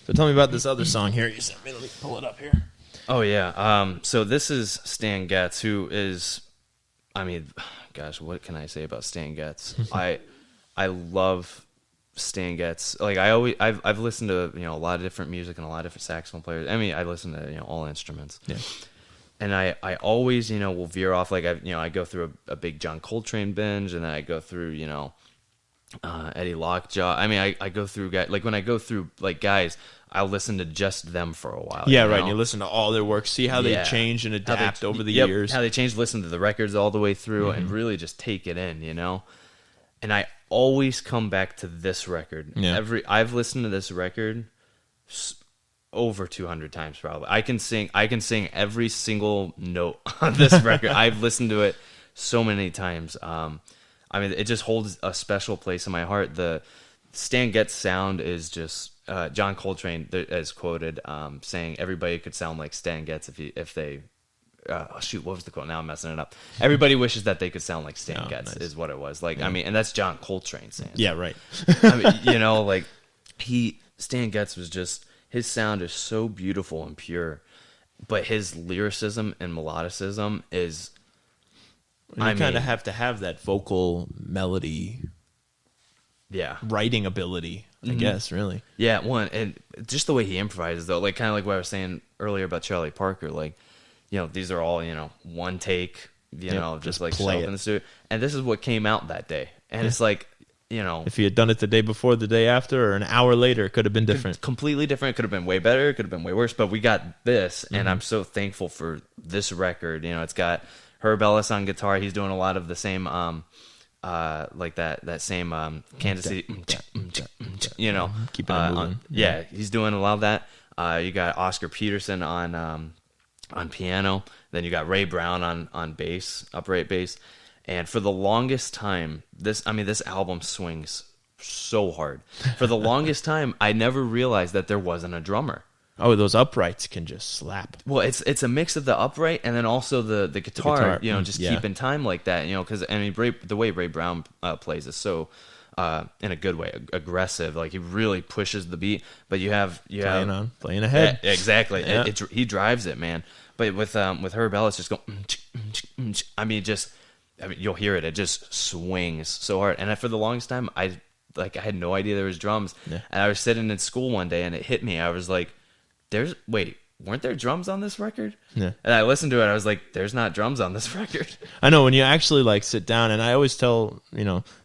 So tell me about this other song here you sent me. Let me pull it up here. Oh, yeah. So this is Stan Getz, who is, I mean, gosh, what can I say about Stan Getz? I love Stan Getz. Like I've listened to a lot of different music and a lot of different saxophone players. I mean, I listen to all instruments. Yeah. And I always will veer off. Like I go through a big John Coltrane binge, and then I go through Eddie Lockjaw. I mean, I go through guys, like when I go through like guys, I'll listen to just them for a while. Yeah, right. And you listen to all their work, see how they change and adapt over the years. How they change, listen to the records all the way through, and really just take it in, And I always come back to this record. Yeah. I've listened to this record over 200 times probably. I can sing every single note on this record. I've listened to it so many times. I mean, it just holds a special place in my heart. The Stan Getz sound is just John Coltrane is quoted saying everybody could sound like Stan Getz if they what was the quote? Now I'm messing it up. Everybody wishes that they could sound like Stan Getz, is what it was. Like, I mean, and that's John Coltrane saying. Yeah, right. I mean, like Stan Getz was just, his sound is so beautiful and pure, but his lyricism and melodicism is. You kind of have to have that vocal melody. Yeah. Writing ability, I guess, really. Yeah, and just the way he improvises, though, like kind of like what I was saying earlier about Charlie Parker, like, these are all, one take, just like play it in the studio. And this is what came out that day. And it's like, if he had done it the day before, the day after, or an hour later, it could have been different. Completely different. It could have been way better. It could have been way worse. But we got this, and I'm so thankful for this record. It's got Herb Ellis on guitar. He's doing a lot of the same, like that same Kansas City, keeping it moving. Yeah, he's doing a lot of that. You got Oscar Peterson on piano. Then you got Ray Brown on bass, upright bass. And for the longest time, this album swings so hard. For the longest time, I never realized that there wasn't a drummer. Oh, those uprights can just slap. Well, it's a mix of the upright and then also the guitar, just keeping time like that, because the way Ray Brown plays is so in a good way, aggressive. Like he really pushes the beat, but you have playing ahead. Yeah, exactly. Yeah. He drives it, man. But with Herb Ellis just go, you'll hear it. It just swings so hard. And for the longest time, I had no idea there was drums. Yeah. And I was sitting in school one day, and it hit me. I was like, weren't there drums on this record? Yeah. And I listened to it, and I was like, there's not drums on this record. I know, when you actually sit down, and I always tell,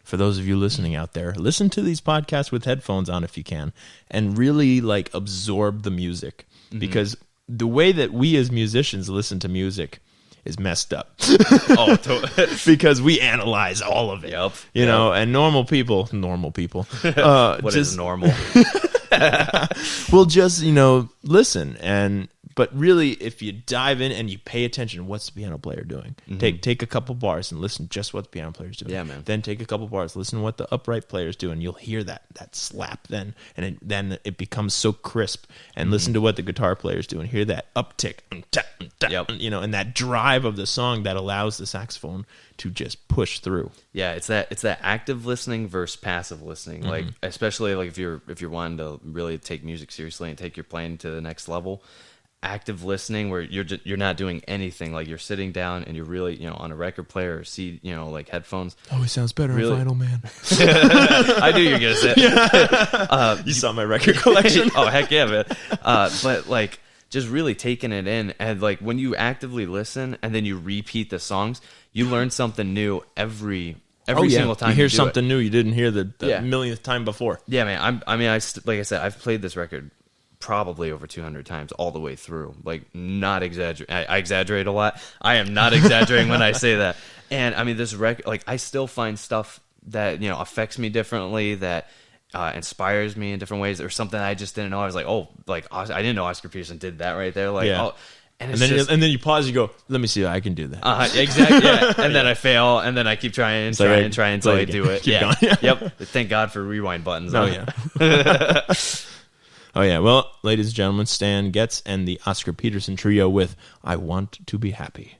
for those of you listening out there, listen to these podcasts with headphones on if you can, and really absorb the music. Mm-hmm. Because the way that we as musicians listen to music is messed up. Oh, totally. Because we analyze all of it. Yep. And normal people. What is normal? We'll just, listen. But really, if you dive in and you pay attention, what's the piano player doing? Mm-hmm. Take a couple bars and listen just what the piano player's doing. Yeah, man. Then take a couple bars, listen to what the upright player's doing. You'll hear that slap then, and then it becomes so crisp. And listen to what the guitar player's doing. Hear that uptick, yep. And that drive of the song that allows the saxophone to just push through. Yeah, it's that active listening versus passive listening. Mm-hmm. Like especially if you're wanting to really take music seriously and take your playing to the next level. Active listening where you're not doing anything, like you're sitting down and you're really on a record player or like headphones. Always sounds better on vinyl, man. I knew you were gonna say it. You saw my record collection. Oh heck yeah, man. But just really taking it in, and when you actively listen and then you repeat the songs, you learn something new every single time. You hear something new you didn't hear the millionth time before. Yeah, man. Like I said, I've played this record probably over 200 times all the way through. Not exaggerate. I exaggerate a lot. I am not exaggerating when I say that. And this record, I still find stuff that affects me differently, that inspires me in different ways, or something I just didn't know. I was like, I didn't know Oscar Peterson did that right there. And then you pause, you go, let me see how I can do that. Exactly. Yeah. And then I fail, and then I keep trying until I do it. Yeah. Yep. Thank God for rewind buttons. Oh yeah. Oh, yeah. Well, ladies and gentlemen, Stan Getz and the Oscar Peterson Trio with I Want to Be Happy.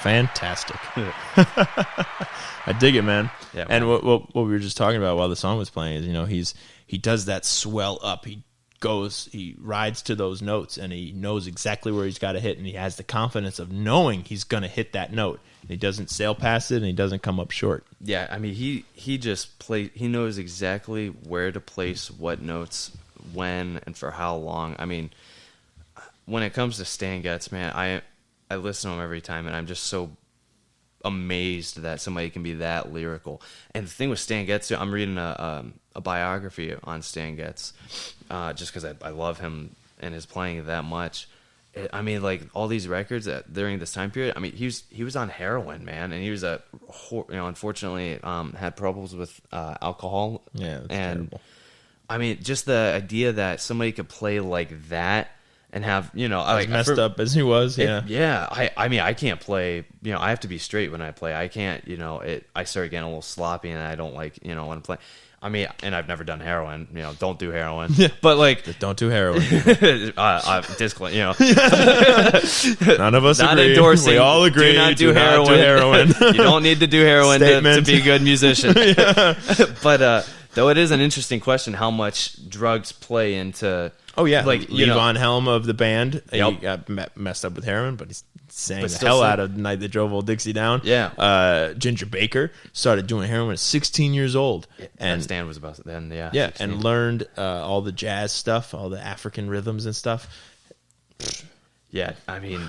Fantastic. I dig it, man. Yeah, and man. what we were just talking about while the song was playing is, you know, he does that swell up. He rides to those notes, and he knows exactly where he's got to hit, and he has the confidence of knowing he's going to hit that note. And he doesn't sail past it, and he doesn't come up short. Yeah, I mean, he just he knows exactly where to place what notes, when, and for how long. I mean, when it comes to Stan Getz, man, I listen to him every time, and I'm just so amazed that somebody can be that lyrical. And the thing with Stan Getz, I'm reading a biography on Stan Getz, just because I love him and his playing that much. I mean, like, all these records during this time period, I mean, he was on heroin, man, and he was unfortunately had problems with alcohol. Yeah, that's and terrible. I mean, just the idea that somebody could play like that and have, you know, As messed up as he was, yeah. I mean, I can't play, you know, I have to be straight when I play. I can't, you know, I start getting a little sloppy, and I don't like, you know, when I play. I mean, and I've never done heroin, you know, don't do heroin. But, like, Just don't do heroin. disclaimer, you know. None of us Not agree. endorsing. We all agree. Do not do not heroin. You don't need to do heroin to be a good musician. But, though it is an interesting question, how much drugs play into... Oh, yeah. Like, Lee Von Helm of the band. Yep. He got messed up with heroin, but he's sang But the still hell sing. out of Night That Drove Old Dixie Down. Yeah. Ginger Baker started doing heroin at 16 years old. And Stan was about then, yeah. Yeah, 16. and learned all the jazz stuff, all the African rhythms and stuff. Yeah, I mean,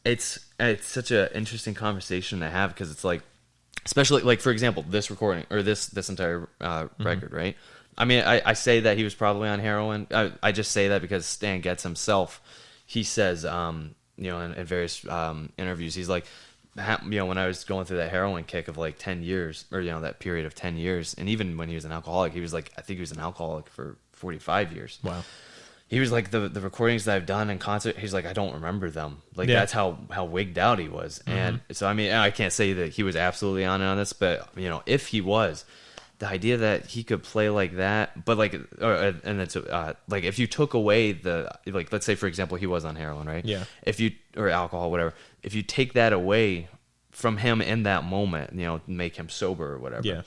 it's such an interesting conversation to have, because it's like, especially, like, for example, this recording, or this entire record, right? I mean, I say that he was probably on heroin. I just say that because Stan Getz himself, he says, you know, in various interviews, he's like, you know, when I was going through that heroin kick of like 10 years, or, you know, that period of 10 years, and even when he was an alcoholic, he was like, I think he was an alcoholic for 45 years. Wow. He was like, the recordings that I've done in concert, he's like, I don't remember them. Like, Yeah. that's how wigged out he was. And so, I mean, I can't say that he was absolutely on this, but, you know, if he was, the idea that he could play like that, but like, and it's like, if you took away the, like, let's say, for example, he was on heroin, right? Yeah. Or alcohol, whatever. If you take that away from him in that moment, you know, make him sober or whatever. Yeah.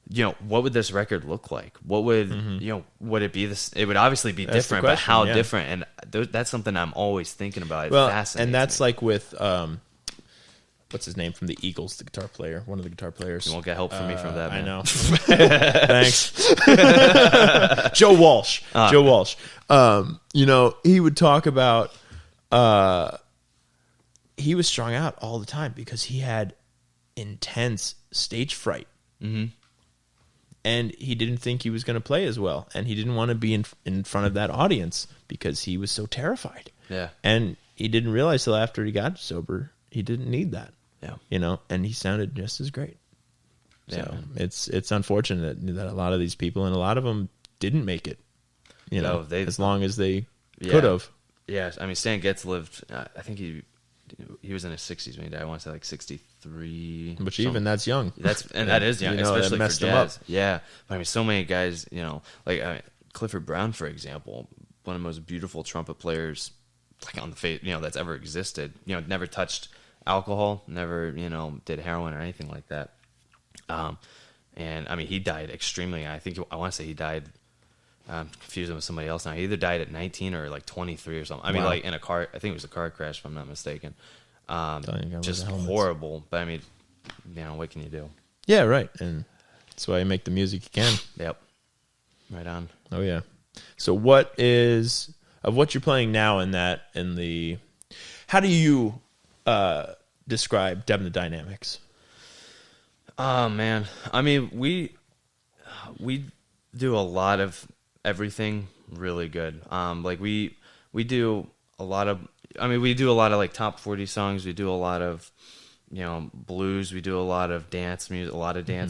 You know, what would this record look like? What would, you know, would it be this? It would obviously be That's the different, but question, how yeah. different? And that's something I'm always thinking about. It Well, fascinates and that's me. like with, what's his name from the Eagles, the guitar player, one of the guitar players. You won't get help from me from that, I man. know. Thanks. Joe Walsh. Joe Walsh. You know, he would talk about, he was strung out all the time because he had intense stage fright. Mm-hmm. And he didn't think he was going to play as well. And he didn't want to be in front of that audience because he was so terrified. Yeah. And he didn't realize till after he got sober, he didn't need that. Yeah. You know, and he sounded just as great. Yeah. So it's unfortunate that a lot of these people, and a lot of them didn't make it, you know, as long as they could have. Yeah. I mean, Stan Getz lived, I think he was in his 60s when he died. I want to say like 63. Which even that's young. That is young, You know, that especially messed for him up. jazz. Yeah. But I mean, so many guys, you know, like Clifford Brown, for example, one of the most beautiful trumpet players like on the face, you know, that's ever existed. You know, never touched alcohol, never, you know, did heroin or anything like that. And I mean, he died extremely. I want to say he died. Confused him with somebody else now. He either died at 19 or like 23 or something. I mean, like in a car. I think it was a car crash, if I'm not mistaken. Just horrible. But I mean, you know, what can you do? Yeah, right. And that's why you make the music you can. Yep. Right on. Oh yeah. So what is of what you're playing now in the? How do you describe Deb the Dynamics? Oh man, I mean we do a lot of everything really good. Like we do a lot of. I mean, we do a lot of like top 40 songs. We do a lot of, you know, blues. We do a lot of dance music.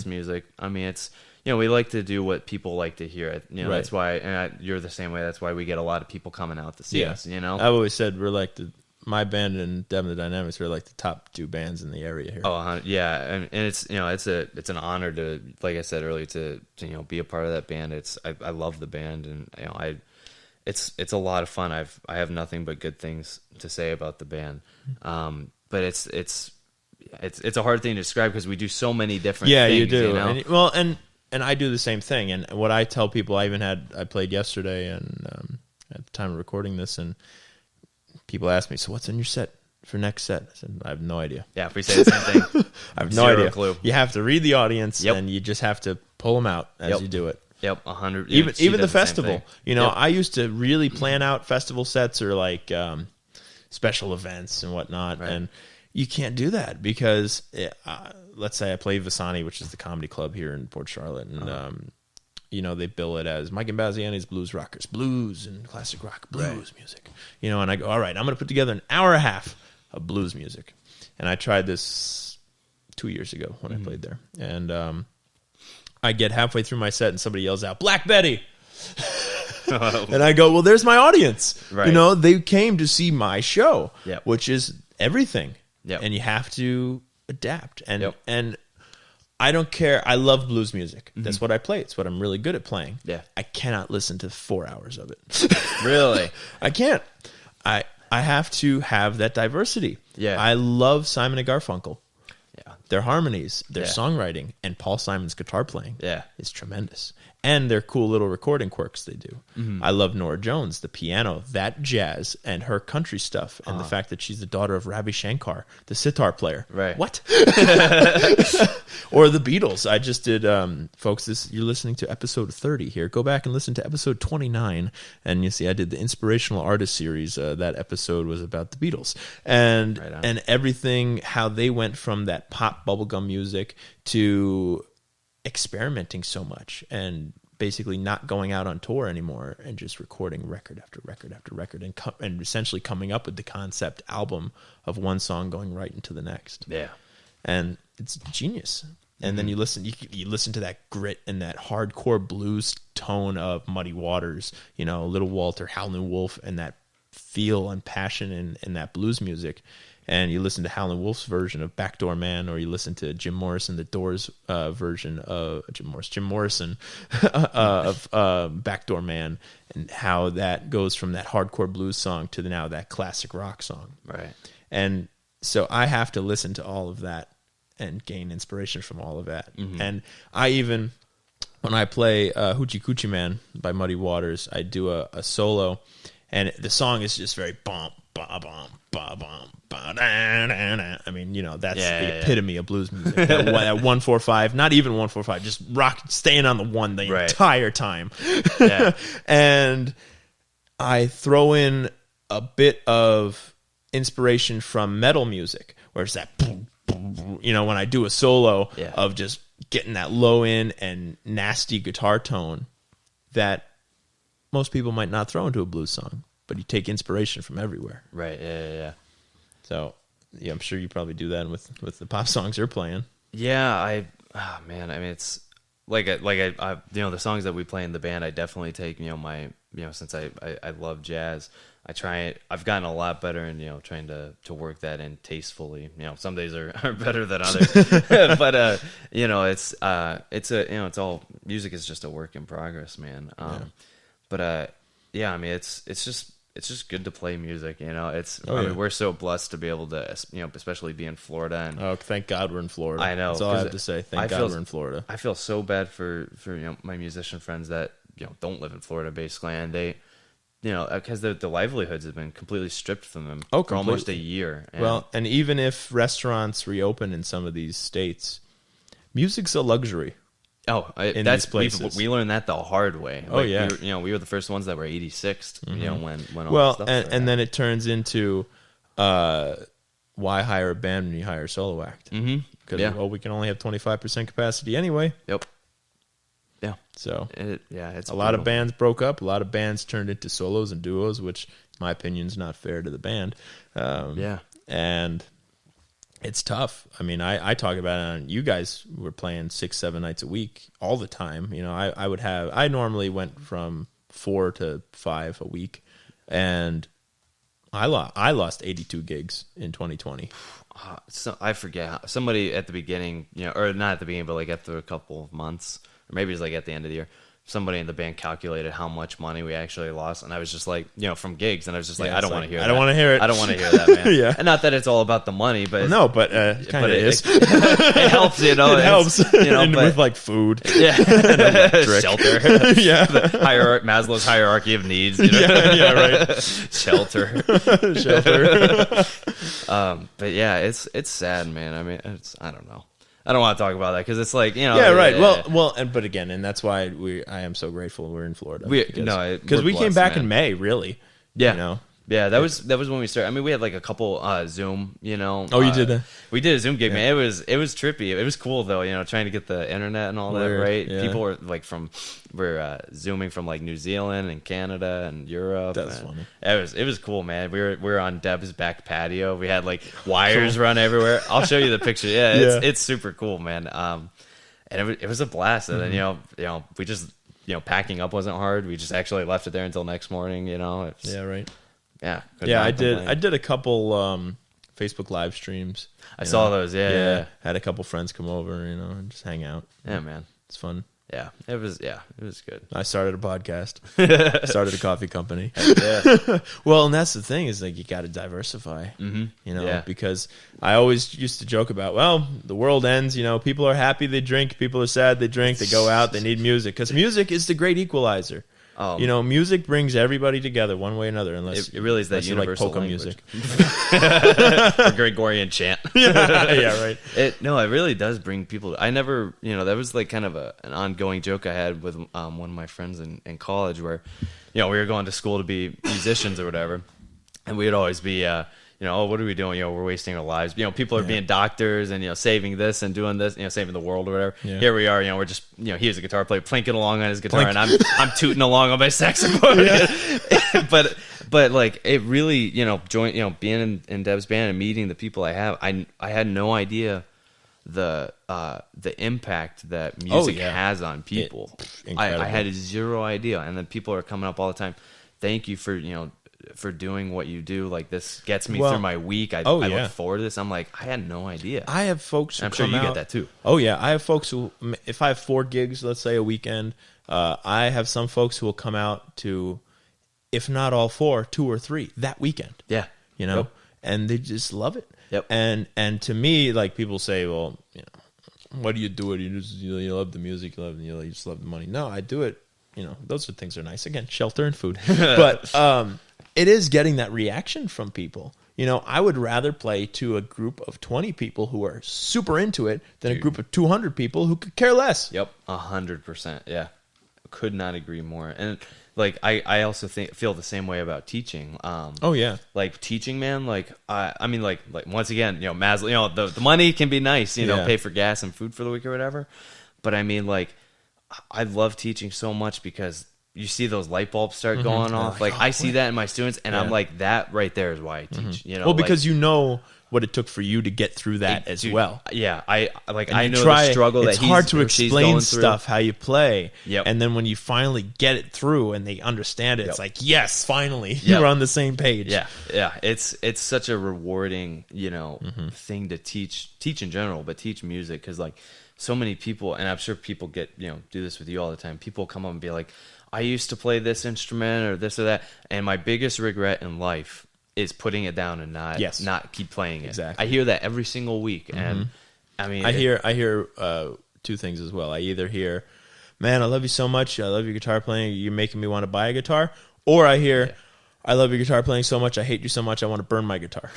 Music. I mean, it's, you know, we like to do what people like to hear. You know, right. That's why. And you're the same way. That's why we get a lot of people coming out to see us. You know, I've always said we're like my band and Deb the Dynamics are like the top two bands in the area here. Oh, yeah, and it's, you know, it's an honor to, like I said earlier, to you know, be a part of that band. I love the band, and you know, it's a lot of fun. I have nothing but good things to say about the band. But it's a hard thing to describe because we do so many different things. You do. You know? And I do the same thing. And what I tell people, I played yesterday and at the time of recording this, and people ask me, so what's in your set for next set? I said, I have no idea. Yeah, if we say the same thing. I have no idea. Clue. You have to read the audience, and you just have to pull them out as you do it. Yep, 100. Even the festival. You know, I used to really plan out festival sets or like special events and whatnot, and you can't do that because let's say I play Imbasciani, which is the comedy club here in Port Charlotte, and you know, they bill it as Mike Imbasciani's Blues Rockers, blues and classic rock, blues music. You know, and I go, all right, I'm going to put together an hour and a half of blues music. And I tried this 2 years ago when I played there. And I get halfway through my set and somebody yells out, Black Betty! And I go, well, there's my audience. Right. You know, they came to see my show, which is everything. And you have to adapt. And I don't care. I love blues music. That's what I play. It's what I'm really good at playing. Yeah. I cannot listen to 4 hours of it. Really? I can't. I have to have that diversity. Yeah. I love Simon and Garfunkel. Yeah. Their harmonies, their songwriting, and Paul Simon's guitar playing is tremendous. And their cool little recording quirks they do. I love Nora Jones, the piano, that jazz, and her country stuff, and the fact that she's the daughter of Ravi Shankar, the sitar player. Right. What? Or the Beatles. I just did, folks, you're listening to episode 30 here. Go back and listen to episode 29, and you see I did the Inspirational Artist series. That episode was about the Beatles. And everything, how they went from that pop bubblegum music to experimenting so much and basically not going out on tour anymore and just recording record after record after record and essentially coming up with the concept album of one song going right into the next. Yeah. And it's genius. And then you listen to that grit and that hardcore blues tone of Muddy Waters, you know, Little Walter, Howlin' Wolf, and that feel and passion in that blues music. And you listen to Howlin' Wolf's version of Backdoor Man, or you listen to Jim Morrison, the Doors version of Jim Morrison of Backdoor Man, and how that goes from that hardcore blues song to now that classic rock song. Right. And so I have to listen to all of that and gain inspiration from all of that. And I even, when I play Hoochie Coochie Man by Muddy Waters, I do a solo, and the song is just very bump, ba bum, ba bum, ba da da da. I mean, you know, that's the epitome of blues music. That 1-4-5, not even 1-4-5, just rock, staying on the one the entire time. Yeah. And I throw in a bit of inspiration from metal music, where it's that boom, boom, boom, you know, when I do a solo of just getting that low end and nasty guitar tone that most people might not throw into a blues song, but you take inspiration from everywhere. Right. Yeah. So, I'm sure you probably do that with the pop songs you're playing. Yeah, man, I mean, it's like I you know, the songs that we play in the band, I definitely take, you know, since I love jazz, I've gotten a lot better in, you know, trying to work that in tastefully. You know, some days are better than others, but you know, it's all, music is just a work in progress, man. But yeah, I mean, it's just good to play music, you know. I mean, we're so blessed to be able to, you know, especially be in Florida. And thank God we're in Florida. I know. That's all I have to say. Thank God we're in Florida. I feel so bad for you know, my musician friends that, you know, don't live in Florida basically, and they, you know, because the livelihoods have been completely stripped from them for almost a year. And even if restaurants reopen in some of these states, music's a luxury. In these places. We learned that the hard way. We were the first ones that were 86th. You know, when all this stuff and then it turns into why hire a band when you hire a solo act? Because we can only have 25% capacity anyway. Yep. Yeah. So it's a lot of bands broke up. A lot of bands turned into solos and duos, which, in my opinion, is not fair to the band. And it's tough. I mean, I talk about it. You guys were playing 6-7 nights a week all the time. You know, I normally went from 4 to 5 a week, and I lost 82 gigs in 2020. So I forget, somebody at the beginning, you know, or not at the beginning, but like after a couple of months, maybe it was like at the end of the year. Somebody in the band calculated how much money we actually lost, and I was just like, from gigs, and I was just like, I don't want to hear that. I don't want to hear it. I don't want to hear that, man. Yeah. And not that it's all about the money, but no, but kind of is. It helps, It helps, and with like food, yeah, shelter, yeah, the hierarchy, Maslow's hierarchy of needs, yeah, right, shelter. But yeah, it's sad, man. I mean, I don't know. I don't want to talk about that because it's like, yeah, right. Well, but again, and that's why I am so grateful we're in Florida. Because we came back in May, really. Yeah, yeah. That was when we started. I mean, we had like a couple Zoom. Oh, you did that? We did a Zoom gig, man. It was trippy. It was cool though. Trying to get the internet and all that right. Yeah. People were like we're zooming from like New Zealand and Canada and Europe. That's funny. It was cool, man. We were on Deb's back patio. We had like wires run everywhere. I'll show you the picture. Yeah, it's super cool, man. And it was a blast. And then we just packing up wasn't hard. We just actually left it there until next morning. Yeah, right. Yeah, I did a couple Facebook live streams. I saw those. Yeah. Had a couple friends come over, and just hang out. Yeah, man, it's fun. Yeah, it was good. I started a podcast. Started a coffee company. Yeah. Well, and that's the thing is like you got to diversify. Because I always used to joke about, well, the world ends. People are happy they drink. People are sad they drink. They go out. They need music because music is the great equalizer. Music brings everybody together one way or another. Unless it really is that universal like polka language. Music, or Gregorian chant. Yeah, right. It really does bring people. I never, that was like kind of an ongoing joke I had with one of my friends in college, where we were going to school to be musicians or whatever, and we would always be. What are we doing? We're wasting our lives. People are being doctors and, saving this and doing this, saving the world or whatever. Yeah. Here we are, we're just, he was a guitar player, plinking along on his guitar, and I'm tooting along on my saxophone. Yeah. But like, it really, being in Deb's band and meeting the people I have, I had no idea the impact that music has on people. I had zero idea. And then people are coming up all the time. Thank you for doing what you do. Like, this gets me through my week. I look forward to this. I'm like, I had no idea. I have folks who I'm sure you get that too. Oh yeah, I have folks who, if I have 4 gigs, let's say a weekend, I have some folks who will come out to, if not all 4, 2 or 3 that weekend. Yeah, and they just love it. Yep. And to me, like, people say, well, why do you do it? You love the music, you just love the money. No, I do it. Those things are nice. Again, shelter and food, but it is getting that reaction from people. I would rather play to a group of 20 people who are super into it than a group of 200 people who could care less. Yep, 100%. Yeah, could not agree more. And like, I also feel the same way about teaching. Like teaching, man. Like I mean, like once again, Maslow. The money can be nice, pay for gas and food for the week or whatever. But I mean, like, I love teaching so much because you see those light bulbs start going off. Like, I see that in my students, and I'm like, that right there is why I teach. Well, because what it took for you to get through that as well. Yeah, I know the struggle it's that hard to explain stuff how you play. Yep. And then when you finally get it through and they understand it, it's like, yes, finally, you're on the same page. Yeah, yeah. It's such a rewarding, thing to teach in general, but teach music, because like so many people, and I'm sure people do this with you all the time. People come up and be like, I used to play this instrument or this or that, and my biggest regret in life is putting it down and not keep playing it. Exactly. I hear that every single week, and I mean, I hear 2 things as well. I either hear, "Man, I love you so much. I love your guitar playing. You're making me want to buy a guitar," or I hear, "I love your guitar playing so much. I hate you so much. I want to burn my guitar."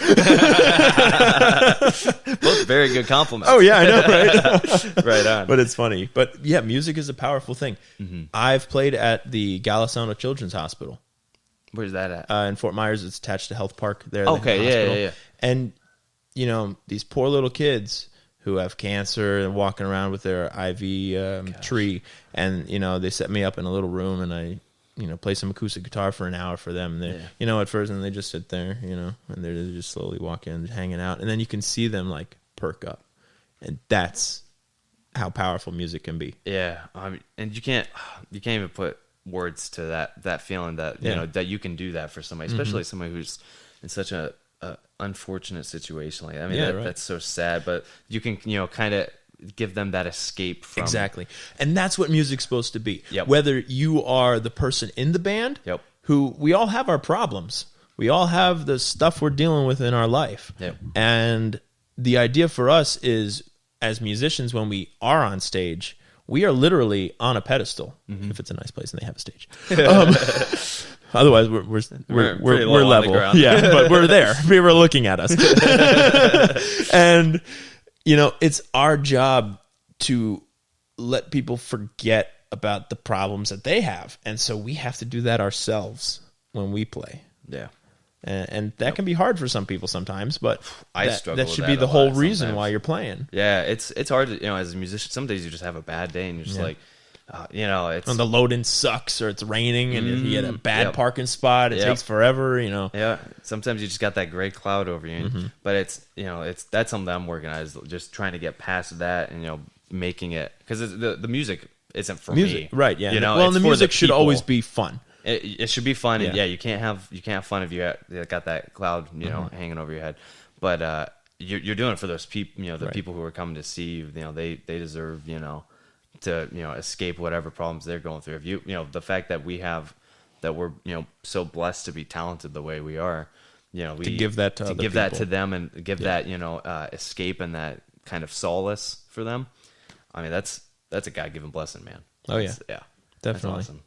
Both very good compliments. Oh yeah, I know, right? Right on. But it's funny. But yeah, music is a powerful thing. I've played at the Golisano Children's Hospital. Where's that at? In Fort Myers. It's attached to Health Park there. Okay, yeah. And these poor little kids who have cancer and walking around with their IV tree, and they set me up in a little room, and I play some acoustic guitar for an hour for them. They, at first, and they just sit there, and they're just slowly walking, hanging out, and then you can see them like perk up, and that's how powerful music can be. Yeah, and you can't even put words to that feeling that that you can do that for somebody, especially somebody who's in such a unfortunate situation. Like, I mean, that's so sad, but you can kind of give them that escape from. Exactly. And that's what music's supposed to be. Yep. Whether you are the person in the band, Yep. who we all have our problems. We all have the stuff we're dealing with in our life. Yep. And the idea for us is, as musicians, when we are on stage, we are literally on a pedestal, if it's a nice place and they have a stage. Otherwise, we're level. Yeah, but we're there. People are looking at us. And, it's our job to let people forget about the problems that they have. And so we have to do that ourselves when we play. Yeah. And that can be hard for some people sometimes, but I struggle that with should that be the a whole lot reason sometimes. why you're playing. Yeah, it's hard to, as a musician, some days you just have a bad day and you're just like, it's... And the load-in sucks, or it's raining, and you get a bad parking spot. It takes forever, Yeah, sometimes you just got that gray cloud over you. But it's that's something that I'm working on, is just trying to get past that and, making it... Because the music isn't for me. Right, yeah. Well, the music should always be fun. It should be fun, and you can't have fun if you got that cloud, hanging over your head. But you're doing it for those people, the people who are coming to see you. They deserve, to escape whatever problems they're going through. If the fact that we're so blessed to be talented the way we are, to give that to that to them and give that escape and that kind of solace for them. I mean, that's a God-given blessing, man. Oh yeah, definitely. That's awesome.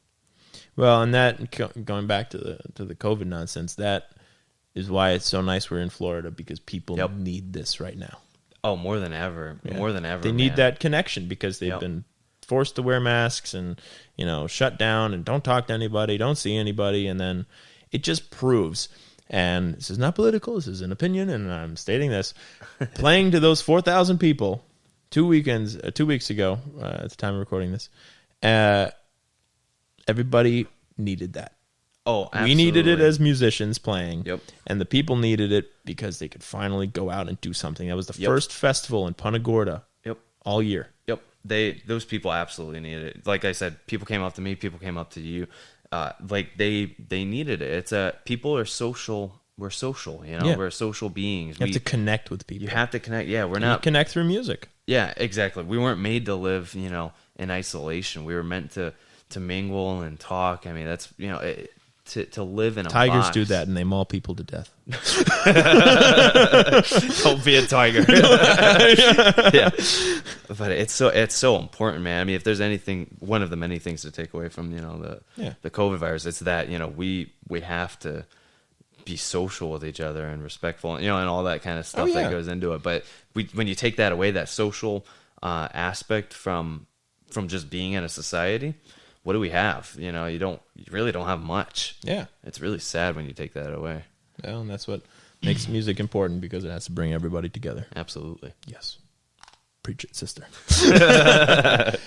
Well, and that, going back to the COVID nonsense, that is why it's so nice we're in Florida, because people need this right now. Oh, more than ever. Yeah. More than ever. They need that connection, because they've been forced to wear masks and, shut down and don't talk to anybody, don't see anybody. And then it just proves, and this is not political, this is an opinion, and I'm stating this, playing to those 4,000 people 2 weeks ago, at the time of recording this, everybody needed that. Oh, absolutely. We needed it as musicians playing. Yep. And the people needed it because they could finally go out and do something. That was the first festival in Punta Gorda all year. Yep. Those people absolutely needed it. Like I said, people came up to me, people came up to you. They needed it. People are social. We're social, We're social beings. You have to connect with people. You have to connect. Yeah, You connect through music. Yeah, exactly. We weren't made to live, in isolation. We were meant to mingle and talk. I mean, that's, to live in a Tigers box. do that, and they maul people to death. Don't be a tiger. Yeah, but it's so important, man. I mean, if there's anything, one of the many things to take away from the COVID virus, it's that we have to be social with each other and respectful, and all that kind of stuff that goes into it. But when you take that away, that social aspect from just being in a society, what do we have? You really don't have much. Yeah. It's really sad when you take that away. Well, and that's what makes music important, because it has to bring everybody together. Absolutely. Yes. Preach it, sister.